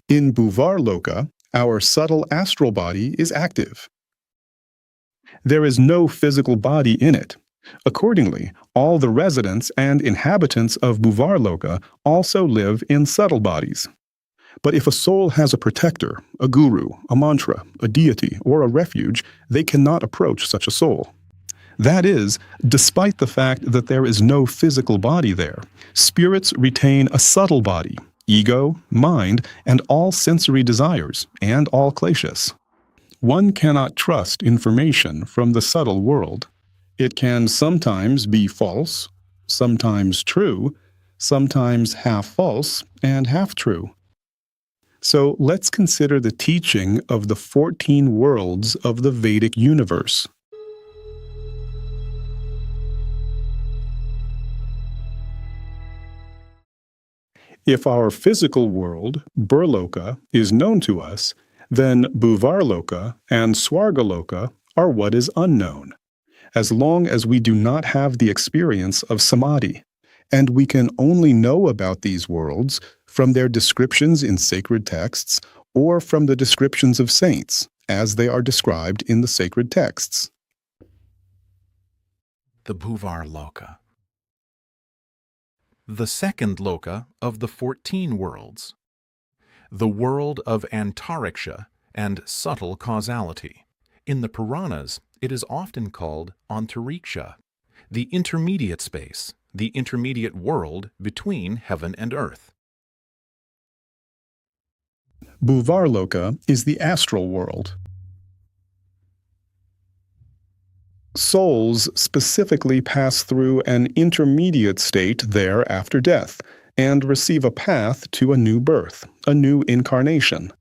In Bhuvar Loka, our subtle astral body is active. There is no physical body in it. Accordingly, all the residents and inhabitants of Bhuvar Loka also live in subtle bodies. But if a soul has a protector, a guru, a mantra, a deity, or a refuge, they cannot approach such a soul. That is, despite the fact that there is no physical body there, spirits retain a subtle body, ego, mind, and all sensory desires, and all kleshas. One cannot trust information from the subtle world. It can sometimes be false, sometimes true, sometimes half false and half true. So let's consider the teaching of the 14 worlds of the Vedic universe. If our physical world, Bhur Loka, is known to us, then Bhuvar Loka and Swarga Loka are what is unknown, as long as we do not have the experience of samadhi, and we can only know about these worlds from their descriptions in sacred texts or from the descriptions of saints, as they are described in the sacred texts. The Bhuvar Loka. The second loka of the 14 worlds. The world of antariksha and subtle causality. In the Puranas, it is often called antariksha, the intermediate space, the intermediate world between heaven and earth. Bhuvar Loka is the astral world. Souls specifically pass through an intermediate state there after death and receive a path to a new birth, a new incarnation.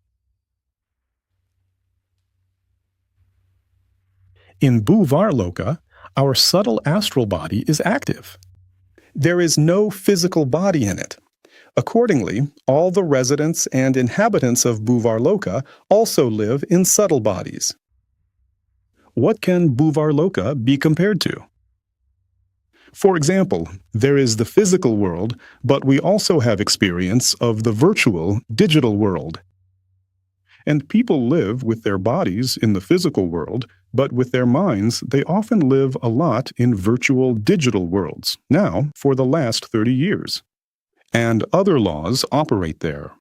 In Bhuvar Loka, our subtle astral body is active. There is no physical body in it. Accordingly, all the residents and inhabitants of Bhuvar Loka also live in subtle bodies. What can Bhuvar Loka be compared to? For example, there is the physical world, but we also have experience of the virtual, digital world. And people live with their bodies in the physical world, but with their minds they often live a lot in virtual, digital worlds, now for the last 30 years. And other laws operate there.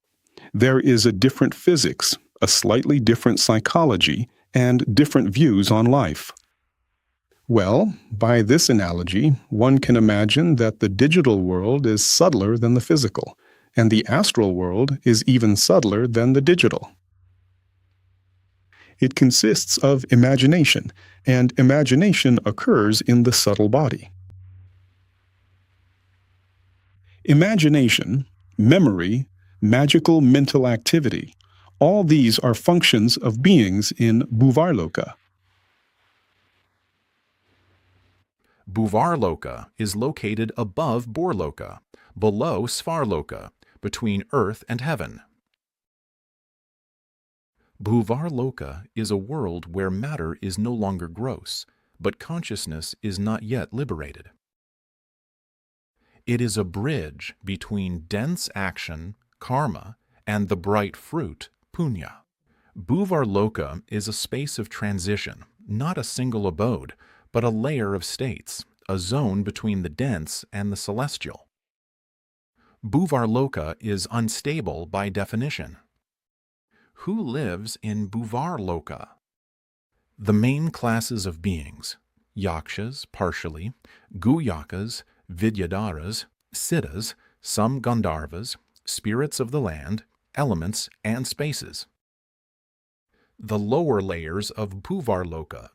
There is a different physics, a slightly different psychology, and different views on life. Well, by this analogy, one can imagine that the digital world is subtler than the physical, and the astral world is even subtler than the digital. It consists of imagination, and imagination occurs in the subtle body. Imagination, memory, magical mental activity, all these are functions of beings in Bhuvar Loka. Bhuvar Loka is located above Bhur Loka, below Svar Loka, between earth and heaven. Bhuvar Loka is a world where matter is no longer gross, but consciousness is not yet liberated. It is a bridge between dense action, karma, and the bright fruit, punya. Bhuvar Loka is a space of transition, not a single abode, but a layer of states, a zone between the dense and the celestial. Bhuvar Loka is unstable by definition. Who lives in Bhuvar Loka? The main classes of beings, yakshas partially, guyakas, vidyadharas, siddhas, some gandharvas, spirits of the land, elements, and spaces. The lower layers of Bhuvar Loka: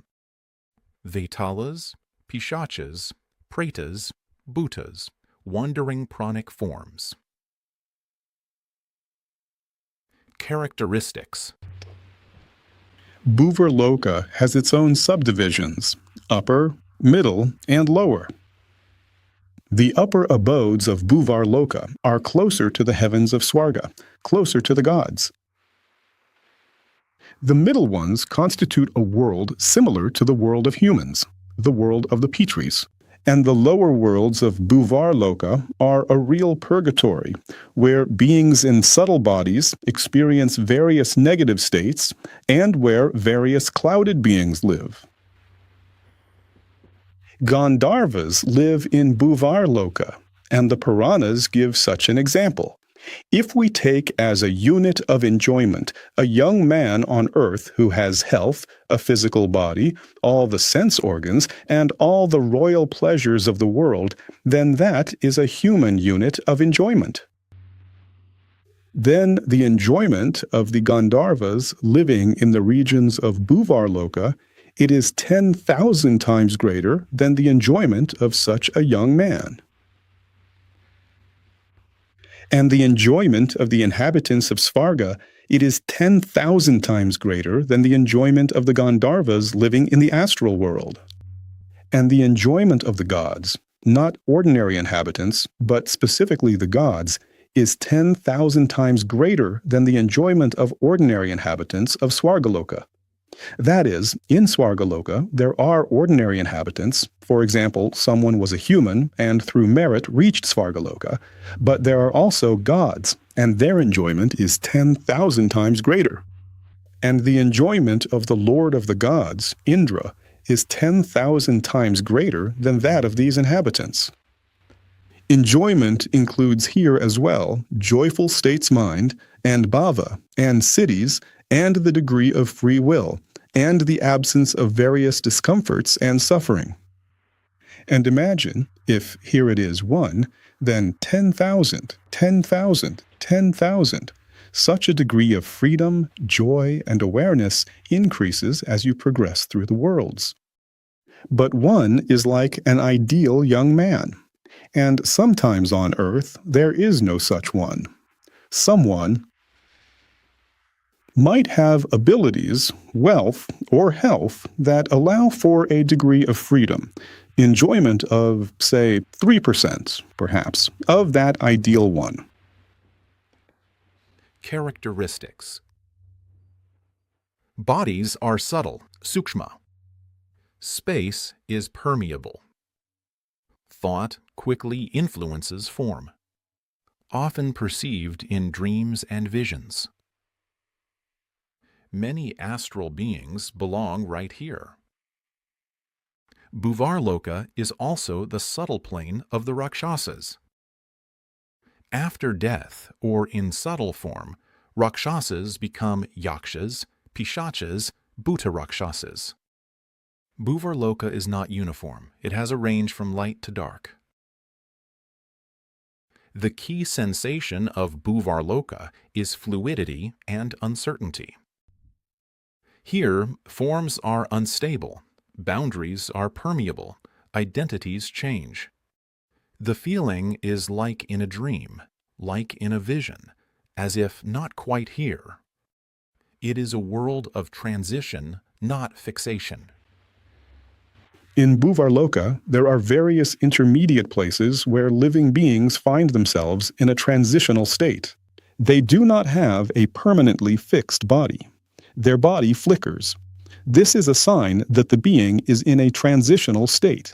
Vetalas, Pishachas, Pretas, Bhutas, wandering pranic forms. Characteristics. Bhuvar Loka has its own subdivisions, upper, middle, and lower. The upper abodes of Bhuvar Loka are closer to the heavens of Swarga, closer to the gods. The middle ones constitute a world similar to the world of humans, the world of the Pitris, And the lower worlds of Bhuvar Loka are a real purgatory, where beings in subtle bodies experience various negative states and where various clouded beings live. Gandharvas live in Bhuvar Loka, and the Puranas give such an example. If we take as a unit of enjoyment a young man on earth who has health, a physical body, all the sense organs, and all the royal pleasures of the world, then that is a human unit of enjoyment. Then the enjoyment of the Gandharvas living in the regions of Bhuvar Loka, it is 10,000 times greater than the enjoyment of such a young man. And the enjoyment of the inhabitants of Svarga, it is 10,000 times greater than the enjoyment of the Gandharvas living in the astral world. And the enjoyment of the gods, not ordinary inhabitants, but specifically the gods, is 10,000 times greater than the enjoyment of ordinary inhabitants of Svargaloka. That is, in Svargaloka, there are ordinary inhabitants. For example, someone was a human and through merit reached Svargaloka, but there are also gods, and their enjoyment is 10,000 times greater. And the enjoyment of the Lord of the gods, Indra, is 10,000 times greater than that of these inhabitants. Enjoyment includes here as well joyful states mind, and bhava, and siddhis, and the degree of free will, and the absence of various discomforts and suffering. And imagine, if here it is 1, then 10,000, 10,000, 10,000. Such a degree of freedom, joy, and awareness increases as you progress through the worlds. But 1 is like an ideal young man, and sometimes on earth there is no such one. Someone might have abilities, wealth, or health that allow for a degree of freedom, enjoyment of, say, 3%, perhaps, of that ideal one. Characteristics. Bodies are subtle, sukshma. Space is permeable. Thought quickly influences form, often perceived in dreams and visions. Many astral beings belong right here. Bhuvar Loka is also the subtle plane of the Rakshasas. After death, or in subtle form, Rakshasas become Yakshas, Pishachas, Bhuta Rakshasas. Bhuvar Loka is not uniform. It has a range from light to dark. The key sensation of Bhuvar Loka is fluidity and uncertainty. Here, forms are unstable, boundaries are permeable, identities change. The feeling is like in a dream, like in a vision, as if not quite here. It is a world of transition, not fixation. In Bhuvar Loka, there are various intermediate places where living beings find themselves in a transitional state. They do not have a permanently fixed body. Their body flickers. This is a sign that the being is in a transitional state.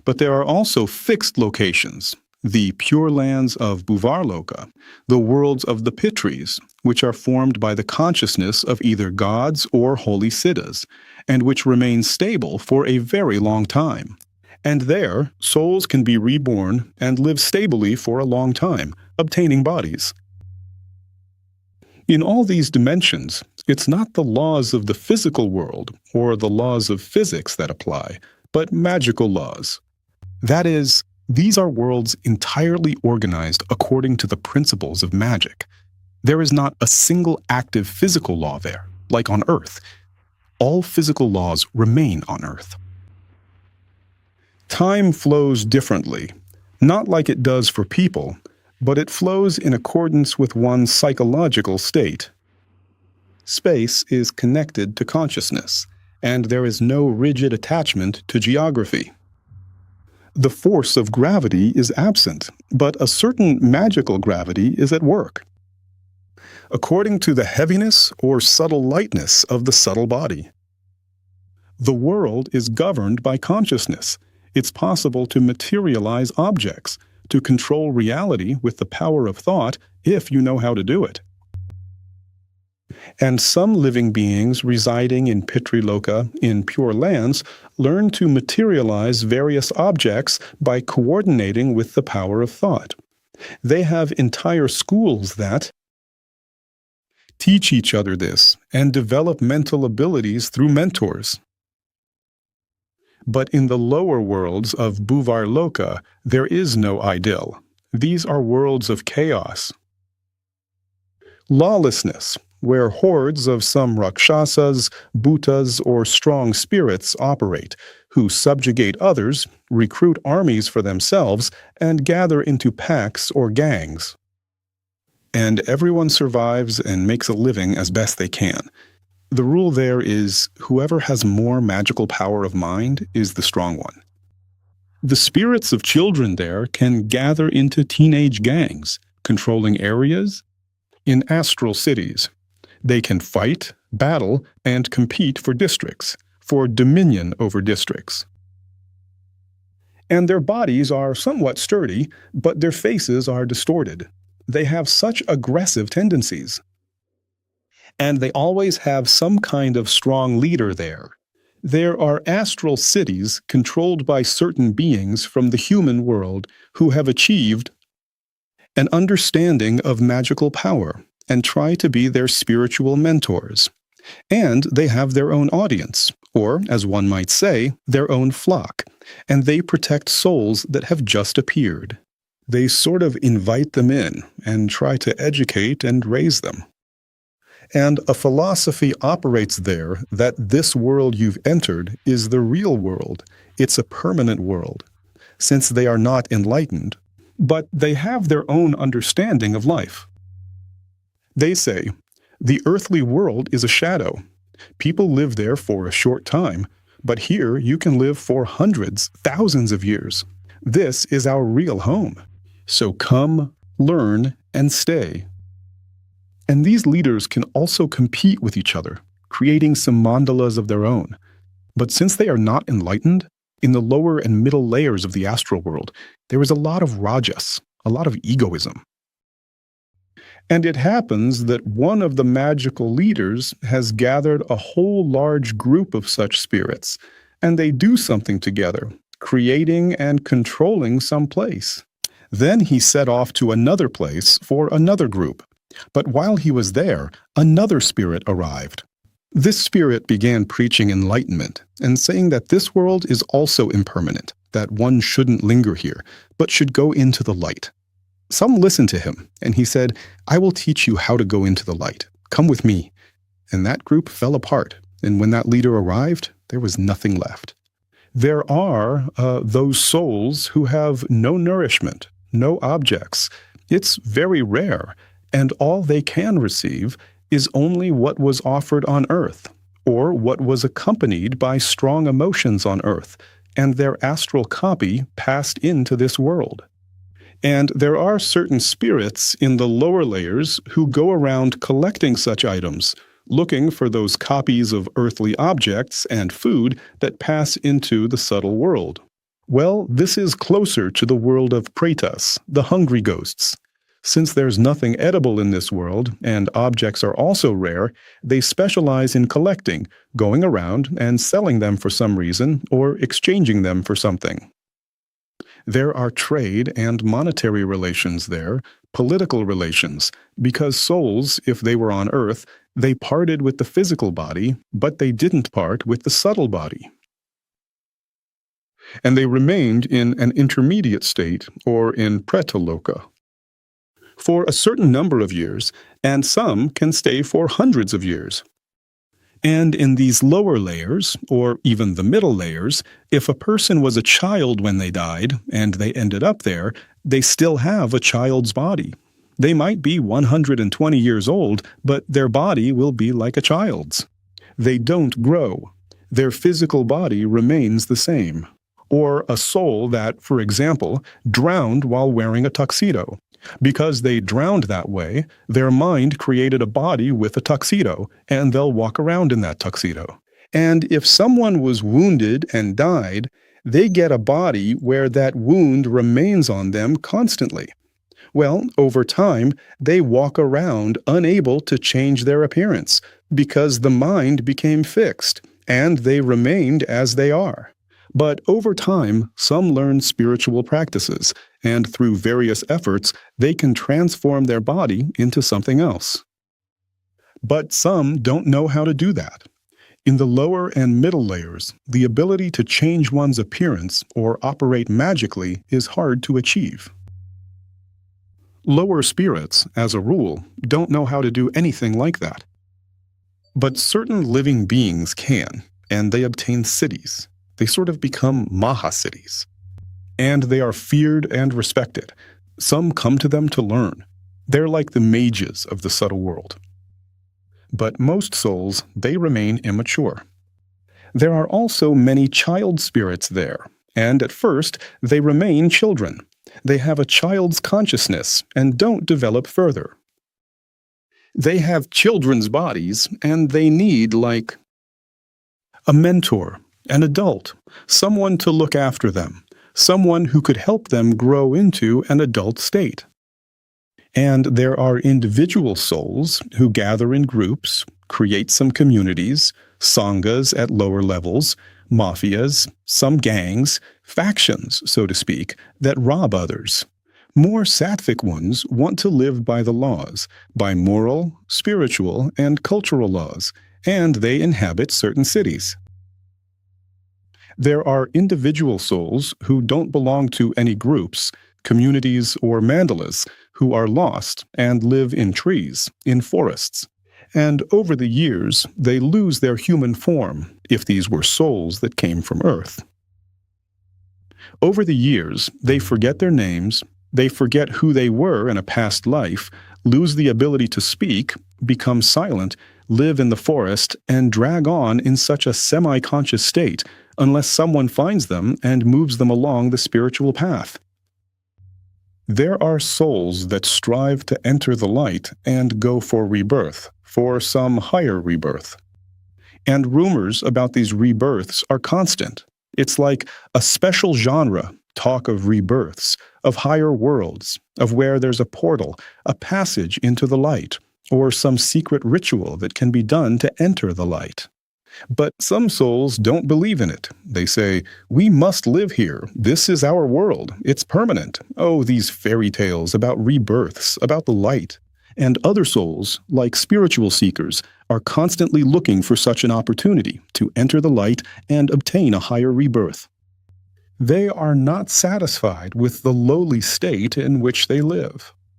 But there are also fixed locations, the pure lands of Bhuvar Loka, the worlds of the Pitris, which are formed by the consciousness of either gods or holy siddhas, and which remain stable for a very long time. And there, souls can be reborn and live stably for a long time, obtaining bodies. In all these dimensions, it's not the laws of the physical world or the laws of physics that apply, but magical laws. That is, these are worlds entirely organized according to the principles of magic. There is not a single active physical law there, like on Earth. All physical laws remain on Earth. Time flows differently, not like it does for people, but it flows in accordance with one's psychological state. Space is connected to consciousness, and there is no rigid attachment to geography. The force of gravity is absent, but a certain magical gravity is at work, according to the heaviness or subtle lightness of the subtle body. The world is governed by consciousness. it's possible to materialize objects, to control reality with the power of thought if you know how to do it. And some living beings residing in Pitri Loka, in Pure Lands, learn to materialize various objects by coordinating with the power of thought. They have entire schools that teach each other this and develop mental abilities through mentors. But in the lower worlds of Bhuvar Loka, there is no idyll. These are worlds of chaos. Lawlessness, where hordes of some rakshasas, bhutas, or strong spirits operate, who subjugate others, recruit armies for themselves, and gather into packs or gangs. And everyone survives and makes a living as best they can. The rule there is whoever has more magical power of mind is the strong one. The spirits of children there can gather into teenage gangs, controlling areas in astral cities. They can fight, battle, and compete for districts, for dominion over districts. And their bodies are somewhat sturdy, but their faces are distorted. They have such aggressive tendencies. And they always have some kind of strong leader there. There are astral cities controlled by certain beings from the human world who have achieved an understanding of magical power and try to be their spiritual mentors. And they have their own audience, or, as one might say, their own flock, and they protect souls that have just appeared. They sort of invite them in and try to educate and raise them. And a philosophy operates there that this world you've entered is the real world. It's a permanent world, since they are not enlightened, but they have their own understanding of life. They say, the earthly world is a shadow. People live there for a short time, but here you can live for hundreds, thousands of years. This is our real home. So come, learn, and stay. And these leaders can also compete with each other, creating some mandalas of their own. But since they are not enlightened, in the lower and middle layers of the astral world, there is a lot of rajas, a lot of egoism. And it happens that one of the magical leaders has gathered a whole large group of such spirits, and they do something together, creating and controlling some place. Then he set off to another place for another group. But while he was there, another spirit arrived. This spirit began preaching enlightenment and saying that this world is also impermanent, that one shouldn't linger here, but should go into the light. Some listened to him, and he said, I will teach you how to go into the light. Come with me. And that group fell apart, and when that leader arrived, there was nothing left. There are those souls who have no nourishment, no objects. It's very rare, and all they can receive is only what was offered on earth, or what was accompanied by strong emotions on earth, and their astral copy passed into this world. And there are certain spirits in the lower layers who go around collecting such items, looking for those copies of earthly objects and food that pass into the subtle world. Well, this is closer to the world of pretas, the hungry ghosts. Since there's nothing edible in this world, and objects are also rare, they specialize in collecting, going around and selling them for some reason, or exchanging them for something. There are trade and monetary relations there, political relations, because souls, if they were on earth, they parted with the physical body, but they didn't part with the subtle body. And they remained in an intermediate state, or in Preta Loka, for a certain number of years, and some can stay for hundreds of years. And in these lower layers, or even the middle layers, if a person was a child when they died, and they ended up there, they still have a child's body. They might be 120 years old, but their body will be like a child's. They don't grow. Their physical body remains the same. Or a soul that, for example, drowned while wearing a tuxedo. Because they drowned that way, their mind created a body with a tuxedo, and they'll walk around in that tuxedo. And if someone was wounded and died, they get a body where that wound remains on them constantly. Well, over time, they walk around unable to change their appearance because the mind became fixed and they remained as they are. But over time, some learn spiritual practices, and through various efforts, they can transform their body into something else. But some don't know how to do that. In the lower and middle layers, the ability to change one's appearance or operate magically is hard to achieve. Lower spirits, as a rule, don't know how to do anything like that. But certain living beings can, and they obtain cities. They sort of become Maha-cities. And they are feared and respected. Some come to them to learn. They're like the mages of the subtle world. But most souls, they remain immature. There are also many child spirits there, and at first, they remain children. They have a child's consciousness and don't develop further. They have children's bodies, and they need, like, a mentor, an adult, someone to look after them, someone who could help them grow into an adult state. And there are individual souls who gather in groups, create some communities, sanghas at lower levels, mafias, some gangs, factions, so to speak, that rob others. More sattvic ones want to live by the laws, by moral, spiritual, and cultural laws, and they inhabit certain cities. There are individual souls who don't belong to any groups, communities, or mandalas, who are lost and live in trees, in forests. And over the years, they lose their human form, if these were souls that came from Earth. Over the years, they forget their names, they forget who they were in a past life, lose the ability to speak, become silent, live in the forest, and drag on in such a semi-conscious state, unless someone finds them and moves them along the spiritual path. There are souls that strive to enter the light and go for rebirth, for some higher rebirth. And rumors about these rebirths are constant. It's like a special genre, talk of rebirths, of higher worlds, of where there's a portal, a passage into the light, or some secret ritual that can be done to enter the light. But some souls don't believe in it. They say, we must live here. This is our world. It's permanent. Oh, these fairy tales about rebirths, about the light. And other souls, like spiritual seekers, are constantly looking for such an opportunity to enter the light and obtain a higher rebirth. They are not satisfied with the lowly state in which they live.